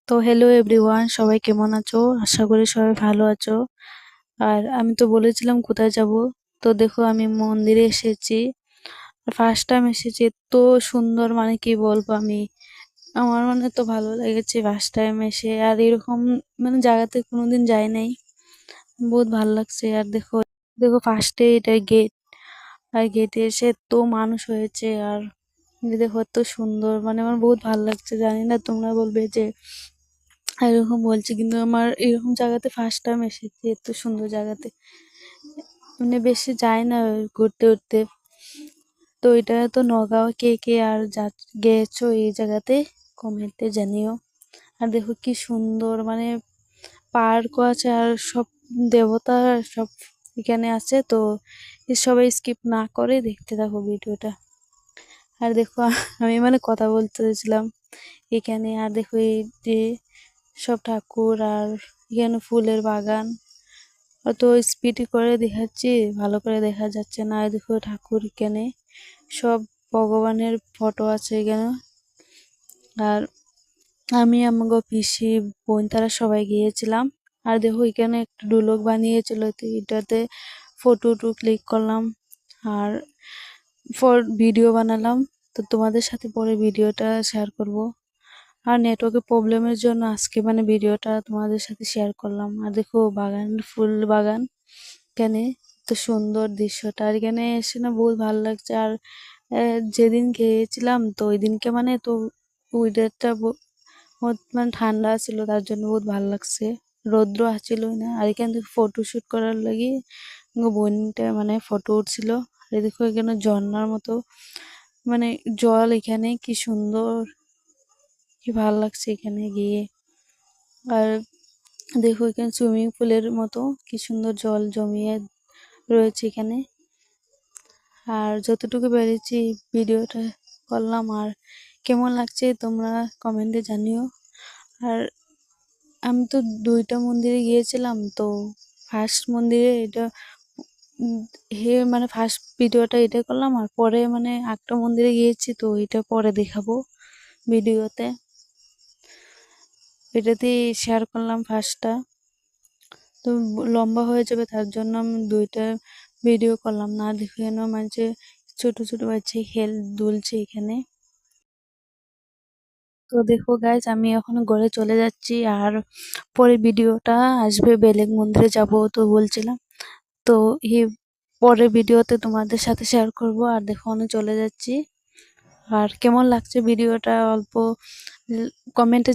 তো hello everyone, সবাই কেমন আছো? আশা করি সবাই ভালো আছো। আর আমি তো বলেছিলাম কোথায় যাব। তো দেখো আমি মন্দিরে এসেছি। ফার্স্ট টাইম এসেছি, এত সুন্দর মানে কি বলবো আমি। আমার মানে তো ভালো লেগেছে ফার্স্ট টাইম এসে। আর এরকম মানে জায়গাতে কোনোদিন যাই নাই, বহুত ভালো লাগছে। আর দেখো দেখো ফার্স্টে এটা গেট, আর গেটে এসে তো মানুষ হয়েছে। আর এই দেখো এত সুন্দর, মানে আমার বহুত ভালো লাগছে। জানি না তোমরা বলবে যে এরকম বলছি, কিন্তু আমার এরকম জায়গাতে ফার্স্ট টাইম এসেছি, এত সুন্দর জায়গাতে মানে বেশি যায় না ঘুরতে উঠতে। তো এটা তো নগাঁও, কে কে আর গেছো এই জায়গাতে কমেন্টে জানিও। আর দেখো কি সুন্দর, মানে পার্কও আছে আর সব দেবতা সব এখানে আছে। তো সবাই স্কিপ না করে দেখতে থাকো ভিডিওটা। আর দেখো আমি মানে কথা বলতেছিলাম এখানে। আর দেখো এই যে সব ঠাকুর, আর এখানে ফুলের বাগান। অত স্পিড করে দেখাচ্ছি, ভালো করে দেখা যাচ্ছে না। এই দেখো ঠাকুর এখানে, সব ভগবানের ফটো আছে এখানে। আর আমি আমাগো পিসি বোন তারা সবাই গিয়েছিলাম। আর দেখো এখানে একটা ডুলক বানিয়েছিল, তো এটাতে ফটো ক্লিক করলাম আর ভিডিও বানালাম। তো তোমাদের সাথে পরে ভিডিওটা শেয়ার করব। আর নেটওয়ার্কের প্রবলেমের জন্য আজকে মানে ভিডিওটা তোমাদের সাথে শেয়ার করলাম। আর দেখো বাগান, ফুল বাগান এখানে, তো সুন্দর দৃশ্যটা। আর এখানে এসে না বহুত ভালো লাগছে। আর যেদিন গিয়েছিলাম তো ওই দিনকে মানে তো ওয়েদারটা মানে ঠান্ডা ছিল, তার জন্য বহুত ভালো লাগছে। রৌদ্র আসছিলই না। আর এখান থেকে ফটো শুট করার লাগি বোনটা মানে ফটো উঠছিল। আর দেখো এখানে ঝর্ণার মতো মানে জল, এখানে কি সুন্দর, কি ভালো লাগছে এখানে গিয়ে। আর দেখো এখানে সুইমিং পুলের মতো কি সুন্দর জল জমিয়ে রয়েছে এখানে। আর যতটুকু পেরেছি ভিডিওটা করলাম। আর কেমন লাগছে তোমরা কমেন্টে জানিও। আর আমি তো দুইটা মন্দিরে গিয়েছিলাম। তো ফার্স্ট মন্দিরে এটা উম, মানে ফার্স্ট ভিডিওটা এটা করলাম। আর পরে মানে একটা মন্দিরে গিয়েছি, তো এটা পরে দেখাবো ভিডিওতে। এটাতেই শেয়ার করলাম ফার্স্টটা। তো লম্বা হয়ে যাবে, তার জন্য আমি দুইটা ভিডিও করলাম না। দেখে নাও মানে ছোট ছোট বাচ্চা দুলছে এখানে। তো দেখো গাইজ, আমি এখন ঘরে চলে যাচ্ছি। আর পরে ভিডিওটা আসবে, বেলেগ মন্দিরে যাব তো বলছিলাম। তো এই পরের ভিডিওতে তোমাদের সাথে শেয়ার করব। আর দেখো আমি চলে যাচ্ছি। আর কেমন লাগছে ভিডিওটা অল্প কমেন্টে